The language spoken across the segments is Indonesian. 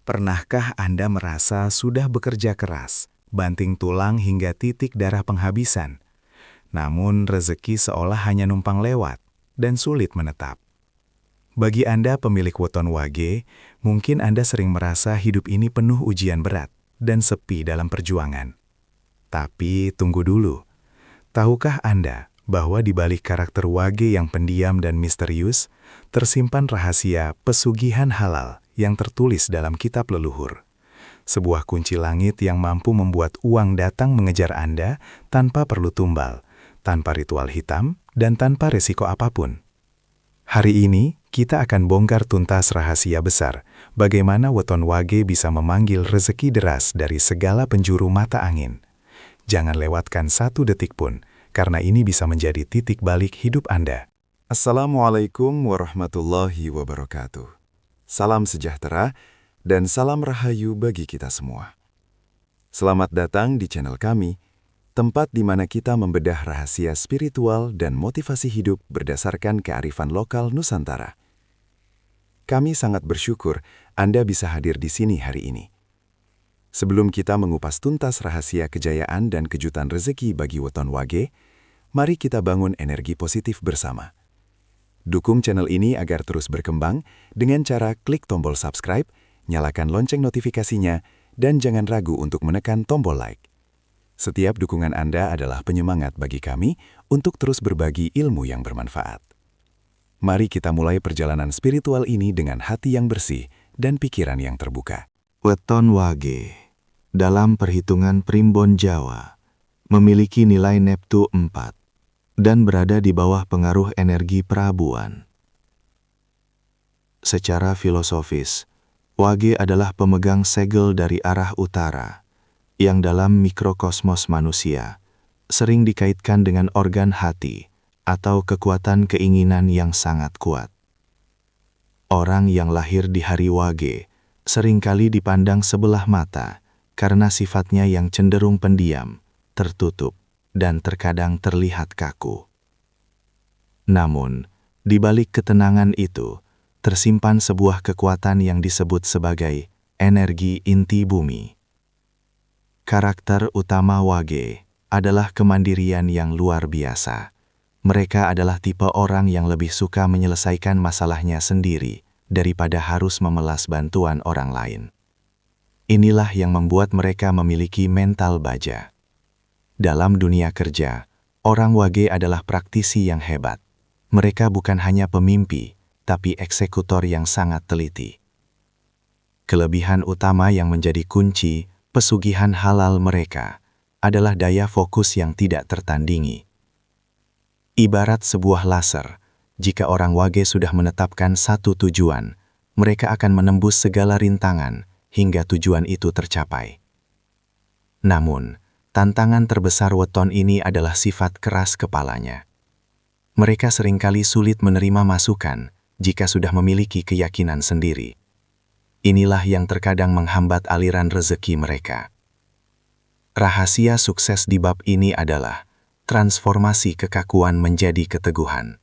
Pernahkah Anda merasa sudah bekerja keras, banting tulang hingga titik darah penghabisan, namun rezeki seolah hanya numpang lewat dan sulit menetap? Bagi Anda pemilik weton wage, mungkin Anda sering merasa hidup ini penuh ujian berat dan sepi dalam perjuangan. Tapi tunggu dulu, tahukah Anda bahwa di balik karakter wage yang pendiam dan misterius, tersimpan rahasia pesugihan halal yang tertulis dalam kitab leluhur. Sebuah kunci langit yang mampu membuat uang datang mengejar Anda tanpa perlu tumbal, tanpa ritual hitam, dan tanpa resiko apapun. Hari ini, kita akan bongkar tuntas rahasia besar, bagaimana weton wage bisa memanggil rezeki deras dari segala penjuru mata angin. Jangan lewatkan satu detik pun, karena ini bisa menjadi titik balik hidup Anda. Assalamualaikum warahmatullahi wabarakatuh. Salam sejahtera dan salam rahayu bagi kita semua. Selamat datang di channel kami, tempat di mana kita membedah rahasia spiritual dan motivasi hidup berdasarkan kearifan lokal Nusantara. Kami sangat bersyukur Anda bisa hadir di sini hari ini. Sebelum kita mengupas tuntas rahasia kejayaan dan kejutan rezeki bagi weton wage, mari kita bangun energi positif bersama. Dukung channel ini agar terus berkembang dengan cara klik tombol subscribe, nyalakan lonceng notifikasinya, dan jangan ragu untuk menekan tombol like. Setiap dukungan Anda adalah penyemangat bagi kami untuk terus berbagi ilmu yang bermanfaat. Mari kita mulai perjalanan spiritual ini dengan hati yang bersih dan pikiran yang terbuka. Weton wage, dalam perhitungan primbon Jawa, memiliki nilai Neptu 4 dan berada di bawah pengaruh energi Prabuan. Secara filosofis, wage adalah pemegang segel dari arah utara, yang dalam mikrokosmos manusia sering dikaitkan dengan organ hati atau kekuatan keinginan yang sangat kuat. Orang yang lahir di hari wage seringkali dipandang sebelah mata karena sifatnya yang cenderung pendiam, tertutup, dan terkadang terlihat kaku. Namun, di balik ketenangan itu, tersimpan sebuah kekuatan yang disebut sebagai energi inti bumi. Karakter utama wage adalah kemandirian yang luar biasa. Mereka adalah tipe orang yang lebih suka menyelesaikan masalahnya sendiri daripada harus memelas bantuan orang lain. Inilah yang membuat mereka memiliki mental baja. Dalam dunia kerja, orang wage adalah praktisi yang hebat. Mereka bukan hanya pemimpi, tapi eksekutor yang sangat teliti. Kelebihan utama yang menjadi kunci pesugihan halal mereka adalah daya fokus yang tidak tertandingi. Ibarat sebuah laser, jika orang wage sudah menetapkan satu tujuan, mereka akan menembus segala rintangan hingga tujuan itu tercapai. Namun, tantangan terbesar weton ini adalah sifat keras kepalanya. Mereka seringkali sulit menerima masukan jika sudah memiliki keyakinan sendiri. Inilah yang terkadang menghambat aliran rezeki mereka. Rahasia sukses di bab ini adalah transformasi kekakuan menjadi keteguhan.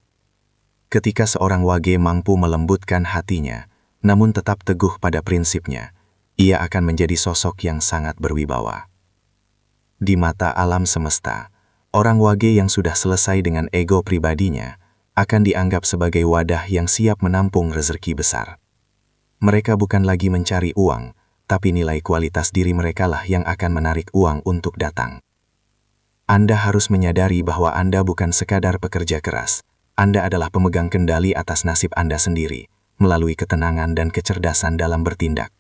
Ketika seorang wage mampu melembutkan hatinya, namun tetap teguh pada prinsipnya, ia akan menjadi sosok yang sangat berwibawa. Di mata alam semesta, orang wage yang sudah selesai dengan ego pribadinya akan dianggap sebagai wadah yang siap menampung rezeki besar. Mereka bukan lagi mencari uang, tapi nilai kualitas diri merekalah yang akan menarik uang untuk datang. Anda harus menyadari bahwa Anda bukan sekadar pekerja keras. Anda adalah pemegang kendali atas nasib Anda sendiri, melalui ketenangan dan kecerdasan dalam bertindak.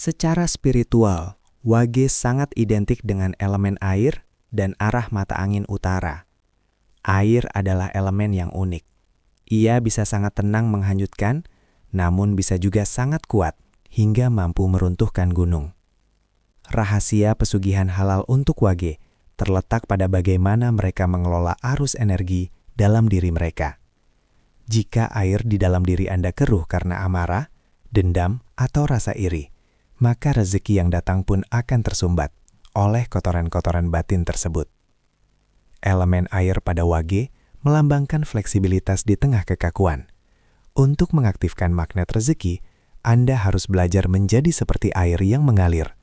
Secara spiritual, wage sangat identik dengan elemen air dan arah mata angin utara. Air adalah elemen yang unik. Ia bisa sangat tenang menghanyutkan, namun bisa juga sangat kuat hingga mampu meruntuhkan gunung. Rahasia pesugihan halal untuk wage terletak pada bagaimana mereka mengelola arus energi dalam diri mereka. Jika air di dalam diri Anda keruh karena amarah, dendam, atau rasa iri, maka rezeki yang datang pun akan tersumbat oleh kotoran-kotoran batin tersebut. Elemen air pada wage melambangkan fleksibilitas di tengah kekakuan. Untuk mengaktifkan magnet rezeki, Anda harus belajar menjadi seperti air yang mengalir.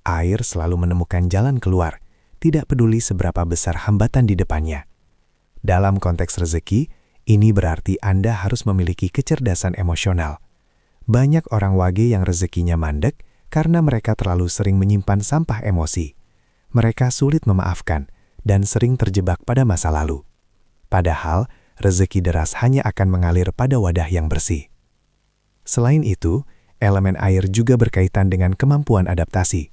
Air selalu menemukan jalan keluar, tidak peduli seberapa besar hambatan di depannya. Dalam konteks rezeki, ini berarti Anda harus memiliki kecerdasan emosional. Banyak orang wage yang rezekinya mandek karena mereka terlalu sering menyimpan sampah emosi. Mereka sulit memaafkan dan sering terjebak pada masa lalu. Padahal, rezeki deras hanya akan mengalir pada wadah yang bersih. Selain itu, elemen air juga berkaitan dengan kemampuan adaptasi.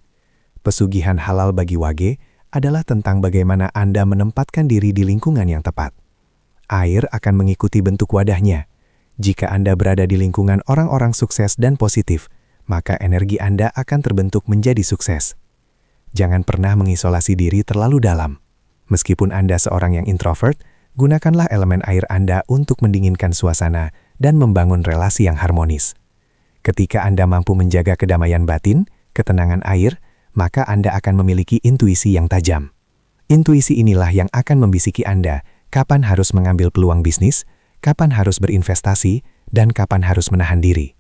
Pesugihan halal bagi wage adalah tentang bagaimana Anda menempatkan diri di lingkungan yang tepat. Air akan mengikuti bentuk wadahnya. Jika Anda berada di lingkungan orang-orang sukses dan positif, maka energi Anda akan terbentuk menjadi sukses. Jangan pernah mengisolasi diri terlalu dalam. Meskipun Anda seorang yang introvert, gunakanlah elemen air Anda untuk mendinginkan suasana dan membangun relasi yang harmonis. Ketika Anda mampu menjaga kedamaian batin, ketenangan air, maka Anda akan memiliki intuisi yang tajam. Intuisi inilah yang akan membisiki Anda kapan harus mengambil peluang bisnis, kapan harus berinvestasi, dan kapan harus menahan diri.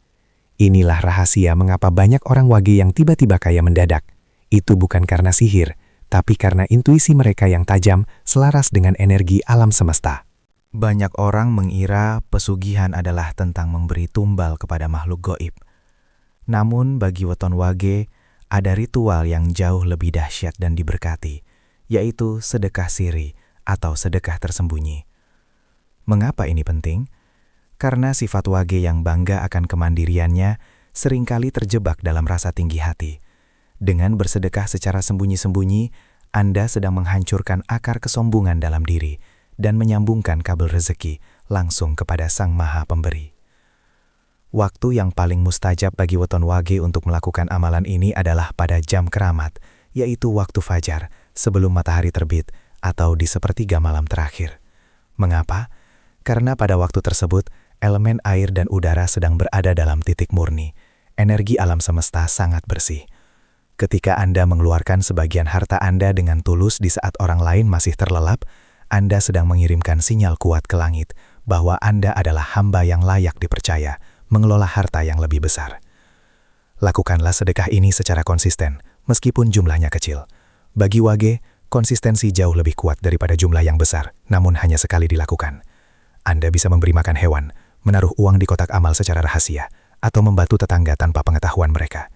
Inilah rahasia mengapa banyak orang wage yang tiba-tiba kaya mendadak. Itu bukan karena sihir, tapi karena intuisi mereka yang tajam selaras dengan energi alam semesta. Banyak orang mengira pesugihan adalah tentang memberi tumbal kepada makhluk goib. Namun bagi weton wage, ada ritual yang jauh lebih dahsyat dan diberkati, yaitu sedekah siri atau sedekah tersembunyi. Mengapa ini penting? Karena sifat wage yang bangga akan kemandiriannya seringkali terjebak dalam rasa tinggi hati. Dengan bersedekah secara sembunyi-sembunyi, Anda sedang menghancurkan akar kesombongan dalam diri dan menyambungkan kabel rezeki langsung kepada Sang Maha Pemberi. Waktu yang paling mustajab bagi weton wage untuk melakukan amalan ini adalah pada jam keramat, yaitu waktu fajar, sebelum matahari terbit atau di sepertiga malam terakhir. Mengapa? Karena pada waktu tersebut, elemen air dan udara sedang berada dalam titik murni. Energi alam semesta sangat bersih. Ketika Anda mengeluarkan sebagian harta Anda dengan tulus di saat orang lain masih terlelap, Anda sedang mengirimkan sinyal kuat ke langit bahwa Anda adalah hamba yang layak dipercaya, mengelola harta yang lebih besar. Lakukanlah sedekah ini secara konsisten, meskipun jumlahnya kecil. Bagi wage, konsistensi jauh lebih kuat daripada jumlah yang besar, namun hanya sekali dilakukan. Anda bisa memberi makan hewan, menaruh uang di kotak amal secara rahasia, atau membantu tetangga tanpa pengetahuan mereka.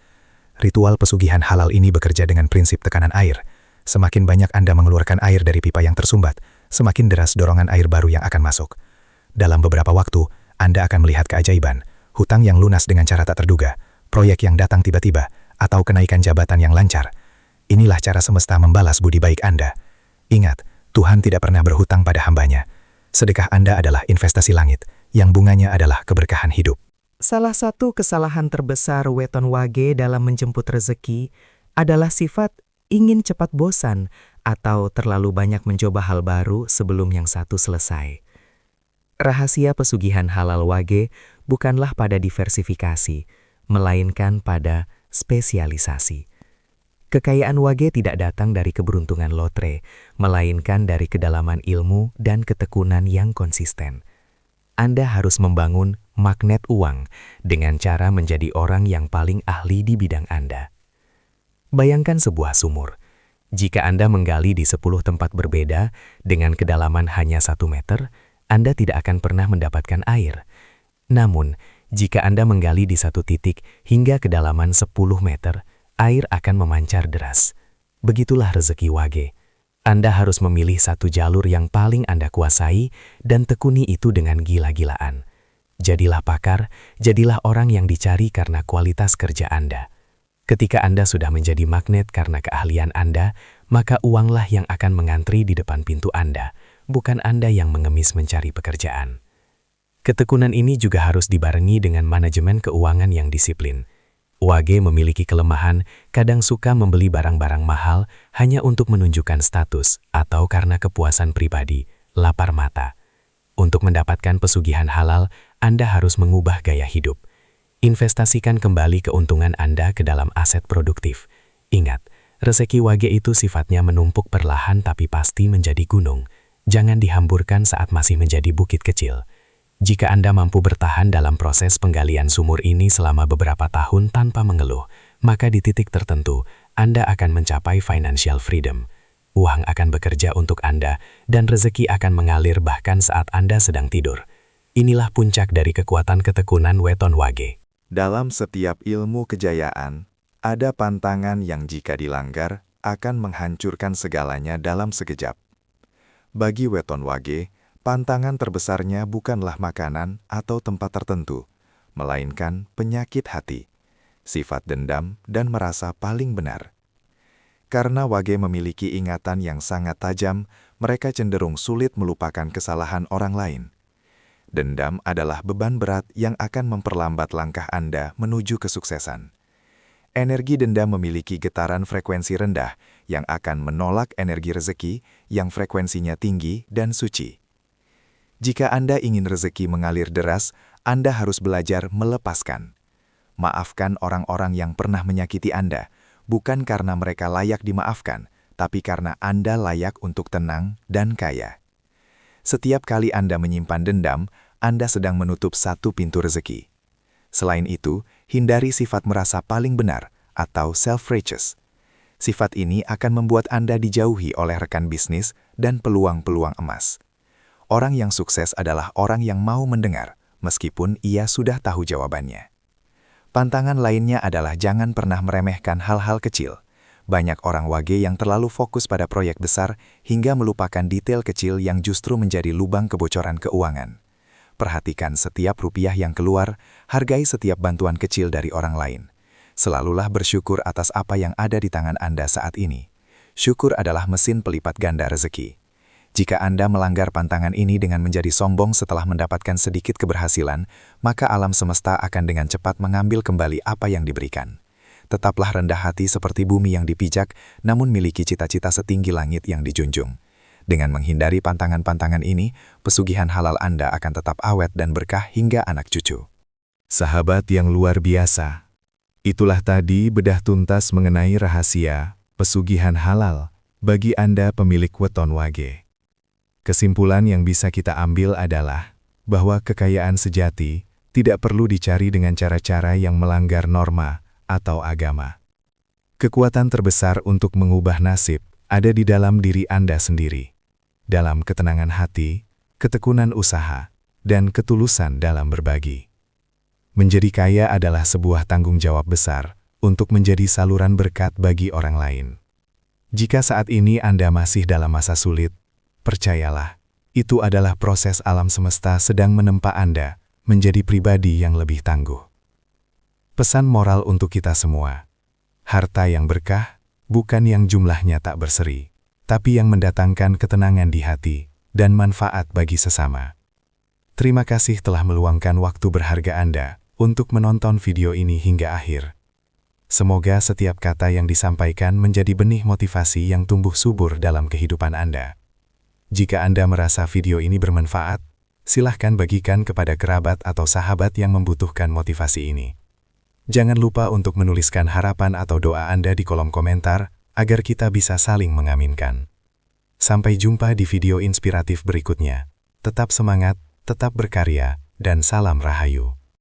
Ritual pesugihan halal ini bekerja dengan prinsip tekanan air. Semakin banyak Anda mengeluarkan air dari pipa yang tersumbat, semakin deras dorongan air baru yang akan masuk. Dalam beberapa waktu, Anda akan melihat keajaiban, hutang yang lunas dengan cara tak terduga, proyek yang datang tiba-tiba, atau kenaikan jabatan yang lancar. Inilah cara semesta membalas budi baik Anda. Ingat, Tuhan tidak pernah berhutang pada hambanya. Sedekah Anda adalah investasi langit, yang bunganya adalah keberkahan hidup. Salah satu kesalahan terbesar weton wage dalam menjemput rezeki adalah sifat ingin cepat bosan atau terlalu banyak mencoba hal baru sebelum yang satu selesai. Rahasia pesugihan halal wage bukanlah pada diversifikasi, melainkan pada spesialisasi. Kekayaan wage tidak datang dari keberuntungan lotre, melainkan dari kedalaman ilmu dan ketekunan yang konsisten. Anda harus membangun magnet uang dengan cara menjadi orang yang paling ahli di bidang Anda. Bayangkan sebuah sumur. Jika Anda menggali di 10 tempat berbeda dengan kedalaman hanya 1 meter, Anda tidak akan pernah mendapatkan air. Namun, jika Anda menggali di satu titik hingga kedalaman 10 meter, air akan memancar deras. Begitulah rezeki wage. Anda harus memilih satu jalur yang paling Anda kuasai dan tekuni itu dengan gila-gilaan. Jadilah pakar, jadilah orang yang dicari karena kualitas kerja Anda. Ketika Anda sudah menjadi magnet karena keahlian Anda, maka uanglah yang akan mengantri di depan pintu Anda, bukan Anda yang mengemis mencari pekerjaan. Ketekunan ini juga harus dibarengi dengan manajemen keuangan yang disiplin. Wage memiliki kelemahan, kadang suka membeli barang-barang mahal hanya untuk menunjukkan status atau karena kepuasan pribadi, lapar mata. Untuk mendapatkan pesugihan halal, Anda harus mengubah gaya hidup. Investasikan kembali keuntungan Anda ke dalam aset produktif. Ingat, rezeki wage itu sifatnya menumpuk perlahan tapi pasti menjadi gunung. Jangan dihamburkan saat masih menjadi bukit kecil. Jika Anda mampu bertahan dalam proses penggalian sumur ini selama beberapa tahun tanpa mengeluh, maka di titik tertentu Anda akan mencapai financial freedom. Uang akan bekerja untuk Anda dan rezeki akan mengalir bahkan saat Anda sedang tidur. Inilah puncak dari kekuatan ketekunan weton wage. Dalam setiap ilmu kejayaan, ada pantangan yang jika dilanggar akan menghancurkan segalanya dalam sekejap. Bagi weton wage, pantangan terbesarnya bukanlah makanan atau tempat tertentu, melainkan penyakit hati, sifat dendam dan merasa paling benar. Karena wage memiliki ingatan yang sangat tajam, mereka cenderung sulit melupakan kesalahan orang lain. Dendam adalah beban berat yang akan memperlambat langkah Anda menuju kesuksesan. Energi dendam memiliki getaran frekuensi rendah yang akan menolak energi rezeki yang frekuensinya tinggi dan suci. Jika Anda ingin rezeki mengalir deras, Anda harus belajar melepaskan. Maafkan orang-orang yang pernah menyakiti Anda, bukan karena mereka layak dimaafkan, tapi karena Anda layak untuk tenang dan kaya. Setiap kali Anda menyimpan dendam, Anda sedang menutup satu pintu rezeki. Selain itu, hindari sifat merasa paling benar atau self-righteous. Sifat ini akan membuat Anda dijauhi oleh rekan bisnis dan peluang-peluang emas. Orang yang sukses adalah orang yang mau mendengar, meskipun ia sudah tahu jawabannya. Pantangan lainnya adalah jangan pernah meremehkan hal-hal kecil. Banyak orang wage yang terlalu fokus pada proyek besar hingga melupakan detail kecil yang justru menjadi lubang kebocoran keuangan. Perhatikan setiap rupiah yang keluar, hargai setiap bantuan kecil dari orang lain. Selalulah bersyukur atas apa yang ada di tangan Anda saat ini. Syukur adalah mesin pelipat ganda rezeki. Jika Anda melanggar pantangan ini dengan menjadi sombong setelah mendapatkan sedikit keberhasilan, maka alam semesta akan dengan cepat mengambil kembali apa yang diberikan. Tetaplah rendah hati seperti bumi yang dipijak, namun miliki cita-cita setinggi langit yang dijunjung. Dengan menghindari pantangan-pantangan ini, pesugihan halal Anda akan tetap awet dan berkah hingga anak cucu. Sahabat yang luar biasa, itulah tadi bedah tuntas mengenai rahasia pesugihan halal bagi Anda pemilik weton wage. Kesimpulan yang bisa kita ambil adalah bahwa kekayaan sejati tidak perlu dicari dengan cara-cara yang melanggar norma atau agama. Kekuatan terbesar untuk mengubah nasib ada di dalam diri Anda sendiri, dalam ketenangan hati, ketekunan usaha, dan ketulusan dalam berbagi. Menjadi kaya adalah sebuah tanggung jawab besar untuk menjadi saluran berkat bagi orang lain. Jika saat ini Anda masih dalam masa sulit, percayalah, itu adalah proses alam semesta sedang menempa Anda menjadi pribadi yang lebih tangguh. Pesan moral untuk kita semua, harta yang berkah bukan yang jumlahnya tak berseri, tapi yang mendatangkan ketenangan di hati dan manfaat bagi sesama. Terima kasih telah meluangkan waktu berharga Anda untuk menonton video ini hingga akhir. Semoga setiap kata yang disampaikan menjadi benih motivasi yang tumbuh subur dalam kehidupan Anda. Jika Anda merasa video ini bermanfaat, silahkan bagikan kepada kerabat atau sahabat yang membutuhkan motivasi ini. Jangan lupa untuk menuliskan harapan atau doa Anda di kolom komentar, agar kita bisa saling mengaminkan. Sampai jumpa di video inspiratif berikutnya. Tetap semangat, tetap berkarya, dan salam rahayu.